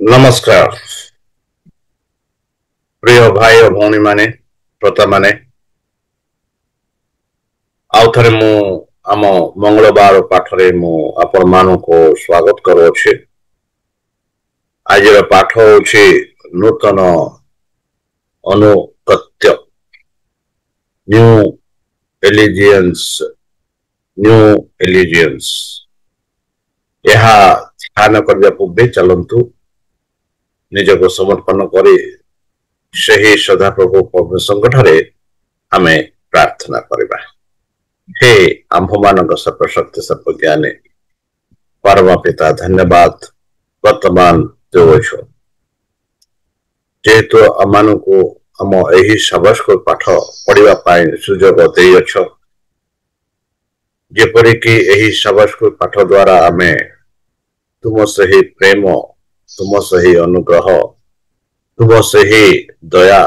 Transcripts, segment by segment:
नमस्कार प्रिय भाई और भौणी माने श्रोता माने आउ थरे मु आम मंगलवार पाठरे मु आपण मानको स्वागत करूछि। आज पाठ होछि नूतन अनुगत्य न्यू एलिजियंस न्यू एलिजियंस। यह ध्यान करने पूर्वे चलंतु निजको समर्पण करी सही सदाप्रभु परमेश्वरठारे आमे प्रार्थना करिबा। हे आम्भमानक सर्वशक्ति सर्वज्ञानी परम पिता धन्यवाद वर्तमान देवछ जेहेतु आमानकु आम एही सबस्क पाठ पढ़िबा पाई सुजोग देइछ। जेपरि कि एही सबस्क पाठ द्वारा आमे तुम सही प्रेम तुम सही अनुग्रह तुम सही दया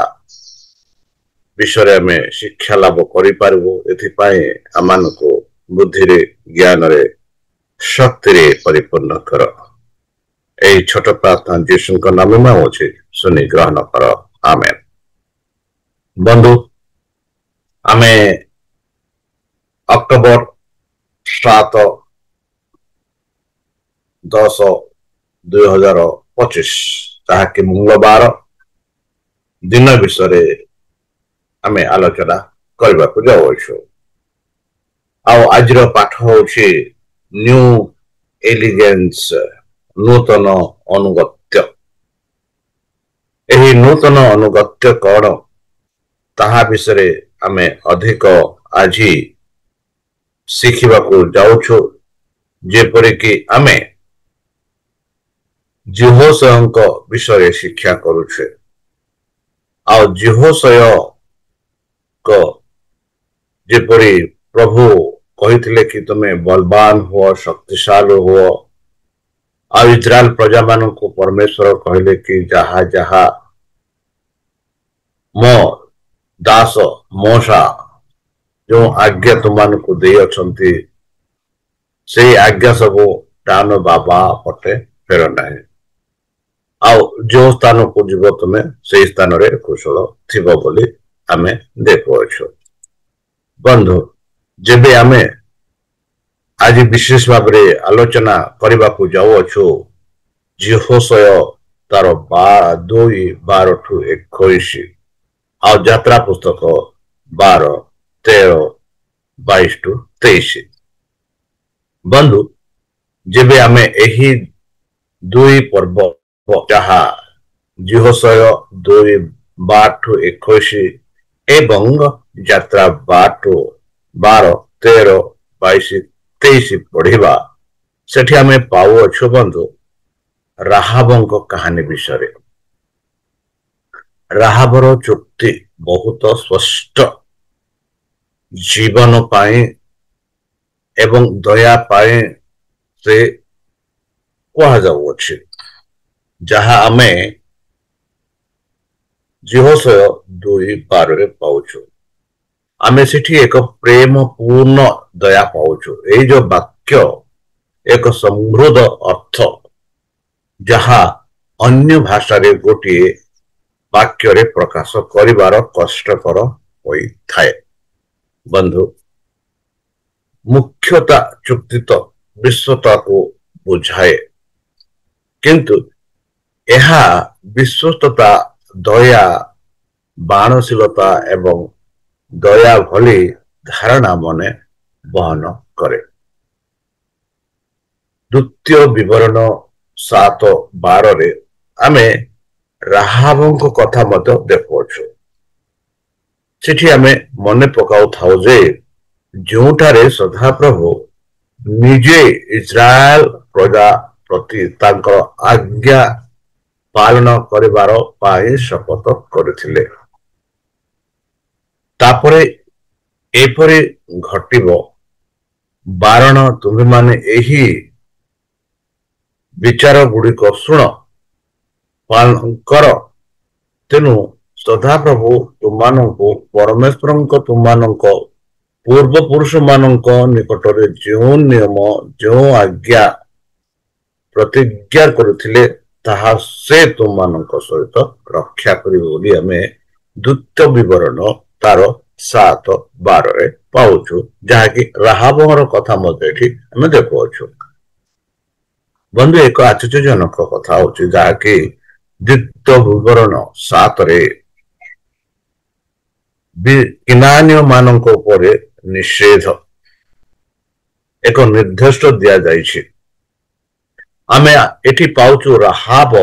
विषय में शिक्षा लाभ करें आमानको बुद्धि रे ज्ञान रे शक्ति रे परिपूर्ण कर। यही छोट प्रार्थना जीशु नाम में होछि सुनी ग्रहण कर आमेन। बंधु आमे अक्टोबर 7 10 2025 ताकि मंगलवार दिन विषय आमे आलोचना करबा को जाउछु। आज पाठ होछि न्यू एलिगेंस नूतन अनुगत्य। एही नूतन अनुगत्य कौन ताहा विषय आमे अधिक आज शिखिबा को जाउछु। जेपरि कि आमे जिहोशयଙ୍କ विषय शिक्षा करुछे। आ जिहोशय को जेपरि प्रभु कहिथिले कि तुमे बलवान हो शक्तिशाली हो। आ इस्राएल प्रजा माननको परमेश्वर कहले कि जहा जहा मो दास मोशा जो आज्ञा तुमको दे अछंती से आज्ञा सब टाण बाबा पटे फेर नाही। आउ जो स्थान को जीव तुमे से स्थान रे कुशल थिबो बोली आमे देखुछु। बंधु जेबे आमे आज विशेष भाव रे आलोचना करबा को जाउछु जिहोशय तार 2:12 ठु 21 आ यात्रा पुस्तक 12 13 22 ठु 23। बंधु जेबे आमे एही दुई पर्व जहा जिहोशय 2:12 ठु 21 एवं यात्रा 12 ठु 12 13 22 23 पढ़िबा सेठी आमे पाउ अछु बंधु राहाबंक कहानी विषय। राहाबर चुक्ति बहुत स्पष्ट जीवन पाए एवं दया पाए से कहा जाउछि जहा आमे जिहोशय 2:12 रे पाउछु। आमे सेठी एक प्रेम पूर्ण दया पाउछु। ए जो वाक्य एक समृद्ध अर्थ जहा अन्य भाषा रे गोटे वाक्य रे प्रकाश करिवार कष्टकर होई थाए। बंधु मुख्यता चुक्ति तो विश्वता को बुझाए किंतु एहा विश्वस्तता दया बाणशीलता एवं दया भली धारणा मने बहन करे। द्वितीय विवरण 7:12 रे आमे राहाबंक कथा मत देखुछु। सेठी आमे मने पकाउ थाउ जे जोठारे सदा प्रभु निजे इस्राएल प्रजा प्रति तांकर आज्ञा पालन करिवार पाए शपथ करथिले। तापरे एपरे घटिबो बारण तुमे माने एही विचार गुड़िक शुण पालन कर। तेनु सदा प्रभु तुमानंको परमेश्वर तुमानंको पूर्व पुरुष मानक निकट जो नियम जो आज्ञा प्रतिज्ञा करुथिले ତାହା ସେ ତୁମମାନଙ୍କ ସହିତ ରକ୍ଷା କରିବ ବୋଲି ଆମେ ଦ୍ୱିତୀୟ ବିବରଣ ତାର 7:12 ପାଉଛୁ, ଯାହାକି ରାହାବର କଥା ମଧ୍ୟ ଏଠି ଆମେ ଦେଖୁଅଛୁ। ବନ୍ଧୁ, ଏକ ଆଶ୍ଚର୍ଯ୍ୟଜନକ କଥା ହଉଛି ଯାହାକି ଦ୍ୱିତୀୟ ବିବରଣ 7ରେ କିନାନୀୟ ମାନଙ୍କ ଉପରେ ନିଷେଧ ଏକ ନିର୍ଦ୍ଦିଷ୍ଟ ଦିଆଯାଇଛି। ଆମେ ଏଠି ପାଉଛୁ ରାହାବ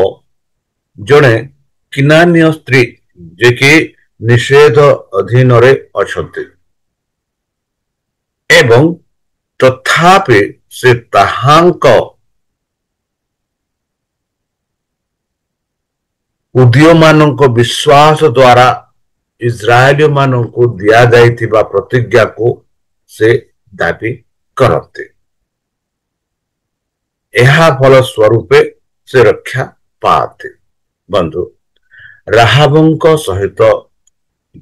ଜଣେ କିନାନୀୟ ସ୍ତ୍ରୀ ଯେ କି ନିଷେଧ ଅଧୀନରେ ଅଛନ୍ତି ଏବଂ ତଥାପି ସେ ତାହାଙ୍କ ଉଦୀୟମାନଙ୍କ ବିଶ୍ୱାସ ଦ୍ୱାରା ଇସ୍ରାଏଲ ମାନଙ୍କୁ ଦିଆଯାଇଥିବା ପ୍ରତିଜ୍ଞାକୁ ସେ ଦାବି କରନ୍ତି। ଏହା ଫଳ ସ୍ୱରୂପେ ସେ ରକ୍ଷା ପାଆନ୍ତି। ବନ୍ଧୁ, ରାହାବଙ୍କ ସହିତ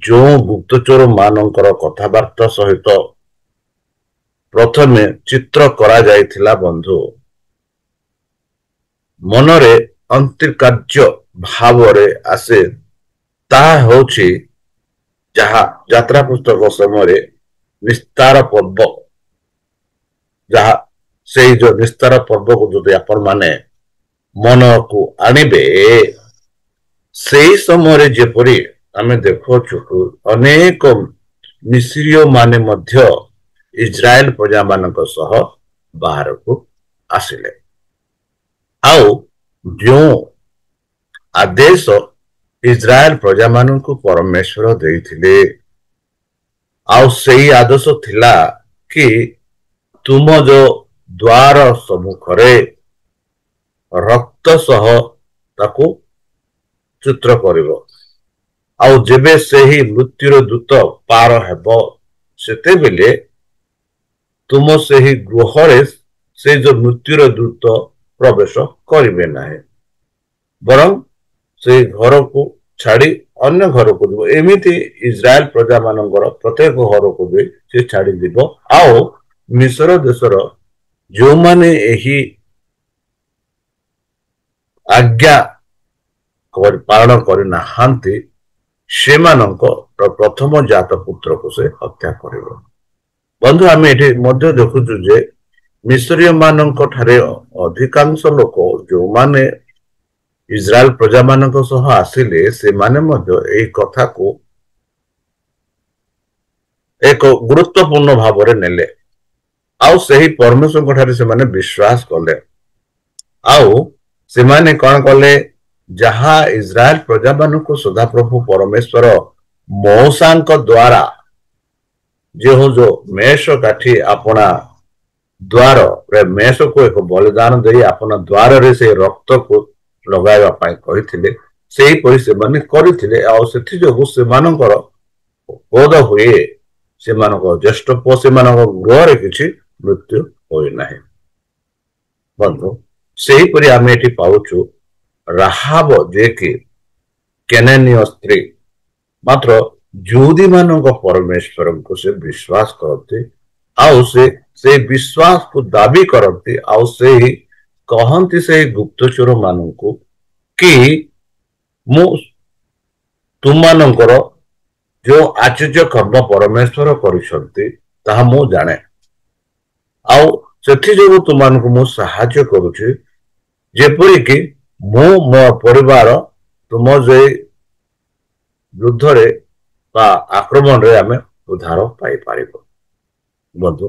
ଯେଉଁ ଗୁପ୍ତଚର ମାନଙ୍କର କଥାବାର୍ତ୍ତା ସହିତ ପ୍ରଥମେ ଚିତ୍ର କରାଯାଇଥିଲା, ବନ୍ଧୁ, ମନରେ ଅନ୍ତର୍କାର୍ଯ୍ୟ ଭାବରେ ଆସେ, ତାହା ହେଉଛି ଯାହା ଯାତ୍ରା ପୁସ୍ତକ ସମୟରେ ନିସ୍ତାର ପର୍ବ, ଯାହା ସେଇ ଯୋଉ ନିସ୍ତାର ପର୍ବକୁ ଯଦି ଆପଣ ମାନେ ମନକୁ ଆଣିବେ, ସେଇ ସମୟରେ ଯେପରି ଆମେ ଦେଖୁଛୁ ଅନେକ ମିଶ୍ରୀୟ ମାନେ ମଧ୍ୟ ଇସ୍ରାଏଲ ପ୍ରଜାମାନଙ୍କ ସହ ବାହାରକୁ ଆସିଲେ। ଆଉ ଯେଉଁ ଆଦେଶ ଇସ୍ରାଏଲ ପ୍ରଜାମାନଙ୍କୁ ପରମେଶ୍ୱର ଦେଇଥିଲେ, ଆଉ ସେଇ ଆଦେଶ ଥିଲା କି ତୁମ ଯୋଉ ଦ୍ୱାର ସମ୍ମୁଖରେ ରକ୍ତ ସହ ତାକୁ ଚିତ୍ର କରିବ, ଆଉ ଯେବେ ସେହି ମୃତ୍ୟୁର ଦୂତ ପାର ହେବ ସେତେବେଳେ ତୁମ ସେହି ଗୃହରେ ସେ ଯୋଉ ମୃତ୍ୟୁର ଦୂତ ପ୍ରବେଶ କରିବେ ନାହିଁ, ବରଂ ସେଇ ଘରକୁ ଛାଡ଼ି ଅନ୍ୟ ଘରକୁ ଯିବ। ଏମିତି ଇସ୍ରାଏଲ ପ୍ରଜା ମାନଙ୍କର ପ୍ରତ୍ୟେକ ଘରକୁ ବି ସେ ଛାଡ଼ିଯିବ। ଆଉ ମିଶ୍ର ଦେଶର ଯେଉଁମାନେ ଏହି ଆଜ୍ଞା ପାଳନ କରିନାହାନ୍ତି ସେମାନଙ୍କ ପ୍ରଥମ ଜାତ ପୁତ୍ରକୁ ସେ ହତ୍ୟା କରିବ। ବନ୍ଧୁ, ଆମେ ଏଠି ମଧ୍ୟ ଦେଖୁଛୁ ଯେ ମିଶ୍ରୀୟ ମାନଙ୍କ ଠାରେ ଅଧିକାଂଶ ଲୋକ ଯେଉଁମାନେ ଇସ୍ରାଏଲ ପ୍ରଜା ମାନଙ୍କ ସହ ଆସିଲେ, ସେମାନେ ମଧ୍ୟ ଏହି କଥାକୁ ଏକ ଗୁରୁତ୍ୱପୂର୍ଣ୍ଣ ଭାବରେ ନେଲେ, ଆଉ ସେହି ପରମେଶ୍ୱରଙ୍କ ଠାରେ ସେମାନେ ବିଶ୍ୱାସ କଲେ। ଆଉ ସେମାନେ କଣ କଲେ, ଯାହା ଇସ୍ରାଏଲ ପ୍ରଜା ମାନଙ୍କୁ ସଦାପ୍ରଭୁ ପରମେଶ୍ୱର ମଉସାଙ୍କ ଦ୍ୱାରା ଯେଉଁ ମେଷ କାଠି ଆପଣା ଦ୍ୱାରରେ ମେଷକୁ ଏକ ବଳିଦାନ ଦେଇ ଆପଣା ଦ୍ୱାରରେ ସେ ରକ୍ତକୁ ଲଗାଇବା ପାଇଁ କହିଥିଲେ, ସେହିପରି ସେମାନେ କରିଥିଲେ। ଆଉ ସେଥିଯୋଗୁଁ ସେମାନଙ୍କର ବୋଧ ହୁଏ ସେମାନଙ୍କ ଜ୍ୟେଷ୍ଠ ପୁଅ ସେମାନଙ୍କ ଗୃହରେ କିଛି ମୃତ୍ୟୁ ହୋଇନାହିଁ। ବନ୍ଧୁ, ସେହିପରି ଆମେ ଏଠି ପାଉଛୁ ରାହାବ ଯିଏକି କେନାନୀୟ ସ୍ତ୍ରୀ, ମାତ୍ର ଯହୁଦୀ ମାନଙ୍କ ପରମେଶ୍ୱରଙ୍କୁ ସେ ବିଶ୍ୱାସ କରନ୍ତି, ଆଉ ସେ ବିଶ୍ୱାସକୁ ଦାବି କରନ୍ତି, ଆଉ ସେହି କହନ୍ତି ସେହି ଗୁପ୍ତଚର ମାନଙ୍କୁ କି ମୁଁ ତୁମମାନଙ୍କର ଯେଉଁ ଆଶ୍ଚର୍ଯ୍ୟ କର୍ମ ପରମେଶ୍ୱର କରିଛନ୍ତି ତାହା ମୁଁ ଜାଣେ, ଆଉ ସେଥିଯୋଗୁଁ ତୁମମାନଙ୍କୁ ମୁଁ ସାହାଯ୍ୟ କରୁଛି, ଯେପରିକି ମୁଁ ମୋ ପରିବାର ତୁମ ଯେ ଯୁଦ୍ଧରେ ବା ଆକ୍ରମଣରେ ଆମେ ଉଦ୍ଧାର ପାଇପାରିବ। ବନ୍ଧୁ,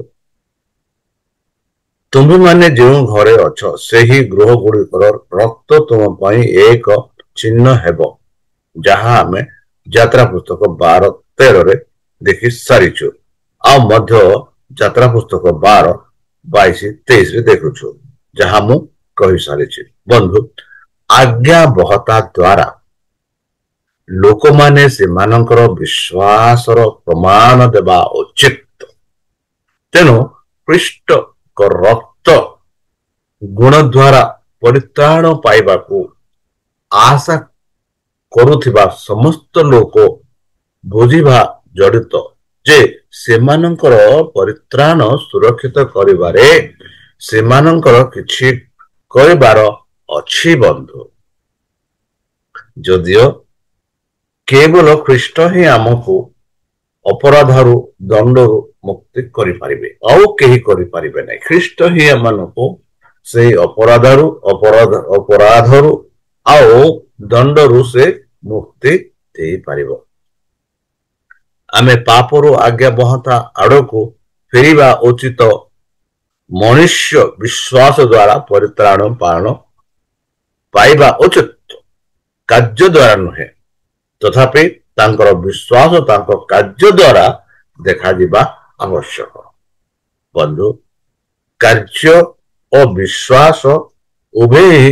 ତୁମେମାନେ ଯେଉଁ ଘରେ ଅଛ ସେହି ଗୃହ ଗୁଡ଼ିକର ରକ୍ତ ତୁମ ପାଇଁ ଏକ ଚିହ୍ନ ହେବ, ଯାହା ଆମେ ଯାତ୍ରା ପୁସ୍ତକ 12:13 ଦେଖି ସାରିଛୁ, ଆଉ ମଧ୍ୟ ଯାତ୍ରା ପୁସ୍ତକ 12:22-23 ଦେଖୁଛୁ, ଯାହା ମୁଁ କହିସାରିଛି। ବନ୍ଧୁ, ଆଜ୍ଞାବହତା ଦ୍ୱାରା ଲୋକମାନେ ସେମାନଙ୍କର ବିଶ୍ୱାସର ପ୍ରମାଣ ଦେବା ଉଚିତ। ତେଣୁ ଖ୍ରୀଷ୍ଟଙ୍କ ରକ୍ତ ଗୁଣ ଦ୍ୱାରା ପରିତ୍ରାଣ ପାଇବାକୁ ଆଶା କରୁଥିବା ସମସ୍ତ ଲୋକ ବୁଝିବା ଜଡ଼ିତ ଯେ ସେମାନଙ୍କର ପରିତ୍ରାଣ ସୁରକ୍ଷିତ କରିବାରେ ସେମାନଙ୍କର କିଛି କରିବାର ଅଛି। ବନ୍ଧୁ, ଯଦିଓ କେବଳ ଖ୍ରୀଷ୍ଟ ହିଁ ଆମକୁ ଅପରାଧରୁ ଦଣ୍ଡରୁ ମୁକ୍ତି କରିପାରିବେ, ଆଉ କେହି କରିପାରିବେ ନାହିଁ। ଖ୍ରୀଷ୍ଟ ହିଁ ଏମାନଙ୍କୁ ସେଇ ଅପରାଧରୁ ଆଉ ଦଣ୍ଡରୁ ସେ ମୁକ୍ତି ଦେଇପାରିବ। ଆମେ ପାପରୁ ଆଜ୍ଞାବହତା ଆଡ଼କୁ ଫେରିବା ଉଚିତ। ମନୁଷ୍ୟ ବିଶ୍ୱାସ ଦ୍ୱାରା ପରିତ୍ରାଣ ପାଇବା ଉଚିତ, କାର୍ଯ୍ୟ ଦ୍ୱାରା ନୁହେଁ। ତଥାପି ତାଙ୍କର ବିଶ୍ୱାସ ତାଙ୍କ କାର୍ଯ୍ୟ ଦ୍ୱାରା ଦେଖାଯିବା ଆବଶ୍ୟକ। ବନ୍ଧୁ, କାର୍ଯ୍ୟ ଓ ବିଶ୍ୱାସ ଉଭୟ ହିଁ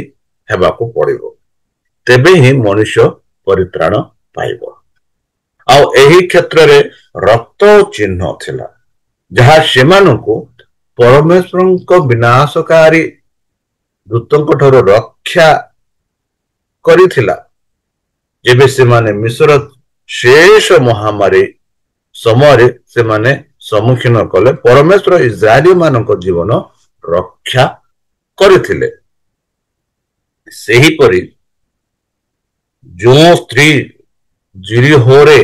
ହେବାକୁ ପଡ଼ିବ, ତେବେ ହିଁ ମନୁଷ୍ୟ ପରିତ୍ରାଣ ପାଇବ। ଆଉ ଏହି କ୍ଷେତ୍ରରେ ରକ୍ତ ଚିହ୍ନ ଥିଲା, ଯାହା ସେମାନଙ୍କୁ ପରମେଶ୍ୱରଙ୍କ ବିନାଶକାରୀ ଦୂତଙ୍କ ଠାରୁ ରକ୍ଷା କରିଥିଲା। ଯେବେ ସେମାନେ ମିଶ୍ର ଶେଷ ମହାମାରୀ ସମୟରେ ସେମାନେ ସମ୍ମୁଖୀନ କଲେ, ପରମେଶ୍ୱର ଇସ୍ରାଏଲୀ ମାନଙ୍କ ଜୀବନ ରକ୍ଷା କରିଥିଲେ। ସେହିପରି ଯେଉଁ ସ୍ତ୍ରୀ ଜିରିହୋରେ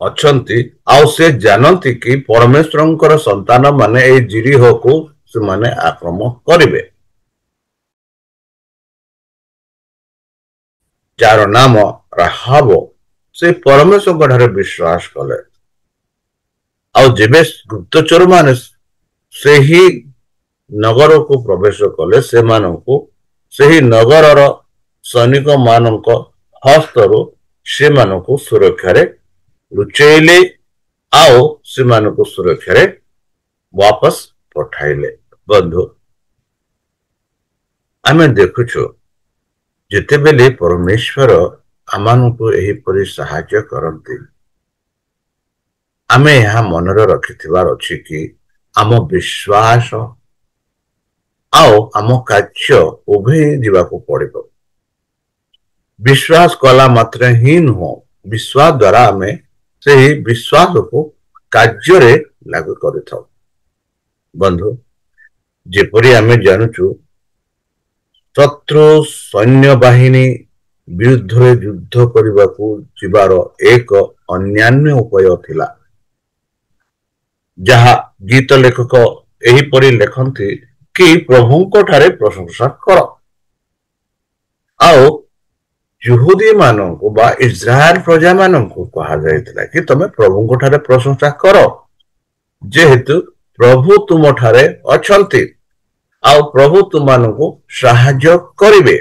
ଅଛନ୍ତି ଆଉ ସେ ଜାଣନ୍ତି କି ପରମେଶ୍ୱରଙ୍କର ସନ୍ତାନ ମାନେ ଏଇ ଜିରିହୋକୁ ସେମାନେ ଆକ୍ରମଣ କରିବେ, ଯାହାର ନାମ ରାହାବ, ସେ ପରମେଶ୍ୱରଙ୍କ ଠାରେ ବିଶ୍ୱାସ କଲେ। ଆଉ ଯେବେ ଗୁପ୍ତଚର ମାନେ ସେହି ନଗରକୁ ପ୍ରବେଶ କଲେ, ସେମାନଙ୍କୁ ସେହି ନଗରର ସୈନିକ ମାନଙ୍କ ହସ୍ତରୁ ସେମାନଙ୍କୁ ସୁରକ୍ଷାରେ ଲୁଚେଇଲେ ଆଉ ସେମାନଙ୍କୁ ସୁରକ୍ଷାରେ वापस ପଠାଇଲେ। ବନ୍ଧୁ, ଆମେ ଦେଖୁଛୁ ଯେତେବେଳେ ପରମେଶ୍ୱର ଆମମାନଙ୍କୁ ଏହିପରି ସାହାଯ୍ୟ କରନ୍ତି, ଆମେ ଏହା ମନରେ ରଖିଥିବାର ଅଛି କି ଆମ ବିଶ୍ୱାସ ଆଉ ଆମ କାର୍ଯ୍ୟ ଉଭୟ ଯିବାକୁ ପଡ଼ିବ। ବିଶ୍ୱାସ କଲା ମାତ୍ରେ ହିଁ ନୁହଁ, ବିଶ୍ୱାସ ଦ୍ୱାରା ଆମେ ସେହି ବିଶ୍ୱାସକୁ କାର୍ଯ୍ୟରେ ଲାଗୁ କରିଥାଉ। ବନ୍ଧୁ, ଯେପରି ଆମେ ଜାଣୁଛୁ ଶତ୍ରୁ ସୈନ୍ୟବାହିନୀ ବିରୁଦ୍ଧରେ ଯୁଦ୍ଧ କରିବାକୁ ଯିବାର ଏକ ଅନ୍ୟାନ୍ୟ ଉପାୟ ଥିଲା, ଯାହା ଗୀତ ଲେଖକ ଏହିପରି ଲେଖନ୍ତି କି ପ୍ରଭୁଙ୍କ ଠାରେ ପ୍ରଶଂସା କର। ଆଉ ଯୁହୁଦୀ ମାନଙ୍କୁ ବା ଇସ୍ରାଏଲ ପ୍ରଜା ମାନଙ୍କୁ କୁହାଯାଇଥିଲା କି ତମେ ପ୍ରଭୁଙ୍କ ଠାରେ ପ୍ରଶଂସା କର, ଯେହେତୁ ପ୍ରଭୁ ତୁମ ଠାରେ ଅଛନ୍ତି ଆଉ ପ୍ରଭୁ ତୁମମାନଙ୍କୁ ସାହାଯ୍ୟ କରିବେ।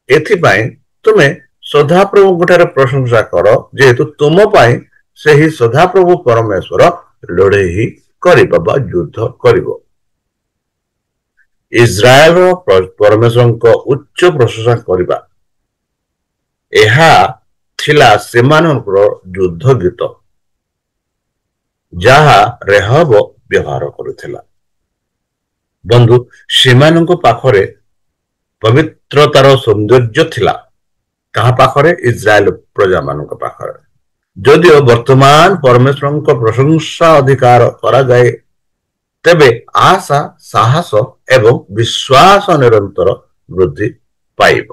ଏଥିପାଇଁ ତୁମେ ସଦାପ୍ରଭୁଙ୍କ ଠାରେ ପ୍ରଶଂସା କର, ଯେହେତୁ ତୁମ ପାଇଁ ସେହି ସଦାପ୍ରଭୁ ପରମେଶ୍ୱର ଲଢ଼େଇ କରିବ ବା ଯୁଦ୍ଧ କରିବ। ଇସ୍ରାଏଲର ପରମେଶ୍ୱରଙ୍କ ଉଚ୍ଚ ପ୍ରଶଂସା କରିବା, ଏହା ଥିଲା ସେମାନଙ୍କର ଯୁଦ୍ଧ ଗୀତ, ଯାହା ରେହବ ବ୍ୟବହାର କରୁଥିଲା। ବନ୍ଧୁ, ସେମାନଙ୍କ ପାଖରେ ପବିତ୍ରତାର ସୌନ୍ଦର୍ଯ୍ୟ ଥିଲା। କାହା ପାଖରେ? ଇସ୍ରାଏଲ ପ୍ରଜାମାନଙ୍କ ପାଖରେ। ଯଦିଓ ବର୍ତ୍ତମାନ ପରମେଶ୍ୱରଙ୍କ ପ୍ରଶଂସା ଅଧିକାର କରାଯାଏ, ତେବେ ଆଶା, ସାହସ ଏବଂ ବିଶ୍ୱାସ ନିରନ୍ତର ବୃଦ୍ଧି ପାଇବ।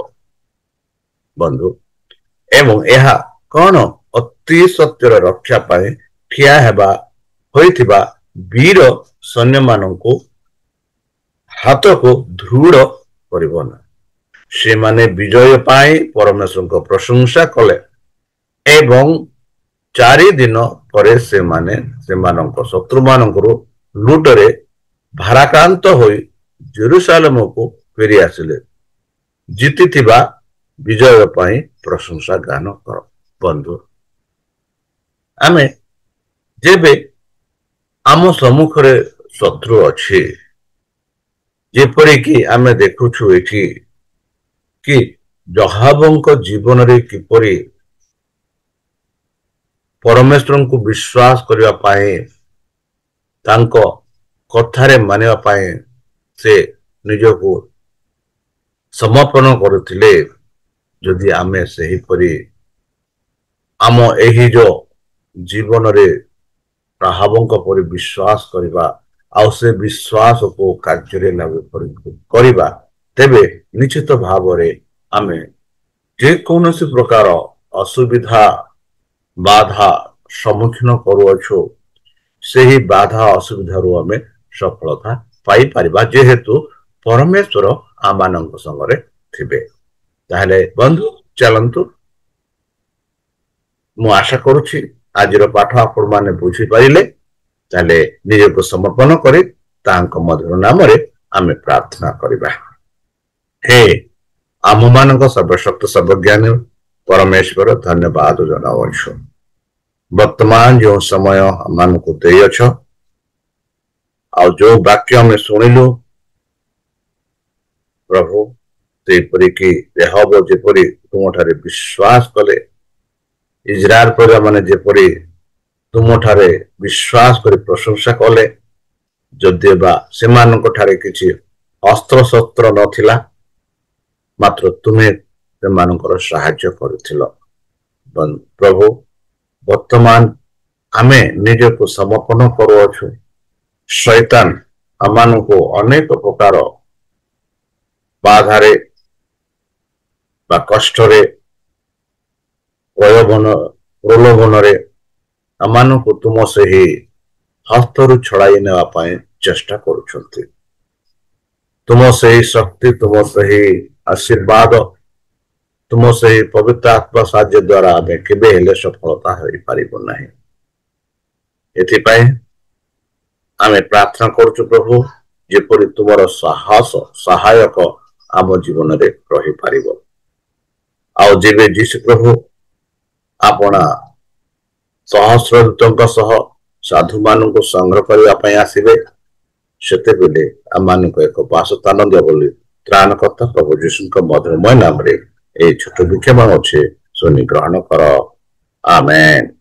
ବନ୍ଧୁ, ଏବଂ ଏହା କଣ? ଅତି ସତ୍ୟର ରକ୍ଷା ପାଇଁ ଠିଆ ହୋଇଥିବା ବୀର ସୈନ୍ୟମାନଙ୍କୁ ହାତକୁ ଦୃଢ଼ କରିବ ନା। ସେମାନେ ବିଜୟ ପାଇଁ ପରମେଶ୍ୱରଙ୍କ ପ୍ରଶଂସା କଲେ ଏବଂ 4 ଦିନ ପରେ ସେମାନେ ସେମାନଙ୍କ ଶତ୍ରୁମାନଙ୍କର ଲୁଟରେ ଭାରାକ୍ରାନ୍ତ ହୋଇ ଜେରୁସାଲେମକୁ ଫେରି ଆସିଲେ। ଜିତିଥିବା ବିଜୟ ପାଇଁ ପ୍ରଶଂସା ଗାନ କର। ବନ୍ଧୁ, ଆମେ ଯେବେ ଆମ ସମ୍ମୁଖରେ ଶତ୍ରୁ ଅଛି, ଯେପରିକି ଆମେ ଦେଖୁଛୁ ଏଠି କି ଯହୋବଙ୍କ ଜୀବନରେ କିପରି ପରମେଶ୍ୱରଙ୍କୁ ବିଶ୍ୱାସ କରିବା ପାଇଁ, ତାଙ୍କ କଥାରେ ମାନିବା ପାଇଁ ସେ ନିଜକୁ ସମର୍ପଣ କରୁଥିଲେ। ଯଦି ଆମେ ସେହିପରି ଆମ ଏହି ଯୋଉ ଜୀବନରେ ରାହାବଙ୍କ ପରି ବିଶ୍ୱାସ କରିବା ଆଉ ସେ ବିଶ୍ୱାସକୁ କାର୍ଯ୍ୟରେ ଲାଗୁ କରିବା, ତେବେ ନିଶ୍ଚିତ ଭାବରେ ଆମେ ଯେକୌଣସି ପ୍ରକାର ଅସୁବିଧା ବାଧା ସମ୍ମୁଖୀନ କରୁଅଛୁ ସେହି ବାଧା ଅସୁବିଧାରୁ ଆମେ ସଫଳତା ପାଇପାରିବା ଯେହେତୁ ପରମେଶ୍ୱର ଆମମାନଙ୍କ ସଙ୍ଗରେ ଥିବେ। ତାହେଲେ ବନ୍ଧୁ ଚାଲନ୍ତୁ, ମୁଁ ଆଶା କରୁଛି ଆଜିର ପାଠ ଆପଣମାନେ ବୁଝିପାରିଲେ। ତାହେଲେ ନିଜକୁ ସମର୍ପଣ କରି ତାଙ୍କ ମଧୁର ନାମରେ ଆମେ ପ୍ରାର୍ଥନା କରିବା। ହେ ଆମମାନଙ୍କ ସର୍ବଶକ୍ତ ସର୍ବଜ୍ଞାନୀ ପରମେଶ୍ୱର, ଧନ୍ୟବାଦ ଜଣାଉଛୁ ବର୍ତ୍ତମାନ ଯେଉଁ ସମୟ ଆମମାନଙ୍କୁ ଦେଇଅଛ ଆଉ ଯୋଉ ବାକ୍ୟ ଆମେ ଶୁଣିଲୁ ପ୍ରଭୁ, ସେହିପରିକି ଦେହବ ଯେପରି ତୁମଠାରେ ବିଶ୍ୱାସ କଲେ, ଇସ୍ରାଏଲ ପ୍ରଜାମାନେ ଯେପରି ତୁମଠାରେ ବିଶ୍ୱାସ କରି ପ୍ରଶଂସା କଲେ, ଯଦିଓ ବା ସେମାନଙ୍କ ଠାରେ କିଛି ଅସ୍ତ୍ରଶସ୍ତ୍ର ନଥିଲା, ମାତ୍ର ତୁମେ ସେମାନଙ୍କର ସାହାଯ୍ୟ କରିଥିଲ। ପ୍ରଭୁ, ବର୍ତ୍ତମାନ ଆମେ ନିଜକୁ ସମର୍ପଣ କରୁଅଛୁ। ଶୈତାନ ଆମମାନଙ୍କୁ ଅନେକ ପ୍ରକାର ବାଧାରେ ବା କଷ୍ଟରେ ପ୍ରଲୋଭନରେ ଆମମାନଙ୍କୁ ତୁମ ସେହି ହସ୍ତରୁ ଛଡ଼ାଇ ନେବା ପାଇଁ ଚେଷ୍ଟା କରୁଛନ୍ତି। ତୁମ ସେହି ଶକ୍ତି, ତୁମ ସେହି ଆଶୀର୍ବାଦ, ତୁମ ସେହି ପବିତ୍ର ଆତ୍ମା ସାହାଯ୍ୟ ଦ୍ୱାରା ଆମେ କେବେ ହେଲେ ସଫଳତା ହୋଇପାରିବ ନାହିଁ। ଏଥିପାଇଁ ଆମେ ପ୍ରାର୍ଥନା କରୁଛୁ ପ୍ରଭୁ, ଯେପରି ତୁମର ସାହସ ସହାୟକ ଆମ ଜୀବନରେ ରହିପାରିବ। ଆଉ ଯେବେ ଯୀଶୁ ପ୍ରଭୁ ଆପଣ ସହସ୍ରଦୂତଙ୍କ ସହ ସାଧୁମାନଙ୍କୁ ସଂଗ୍ରହ କରିବା ପାଇଁ ଆସିବେ, ସେତେବେଳେ ଆମମାନଙ୍କୁ ଏକ ବାସସ୍ଥାନ ଦିଅ ବୋଲି ତ୍ରାଣକର୍ତ୍ତା ପ୍ରଭୁ ଯୀଶୁଙ୍କ ମଧୁରମୟ ନାମରେ এই ছোট বিକ୍ଷେপଣ ଅଛି ଶୁଣି ଗ୍ରହଣ କର। ଆମେନ୍।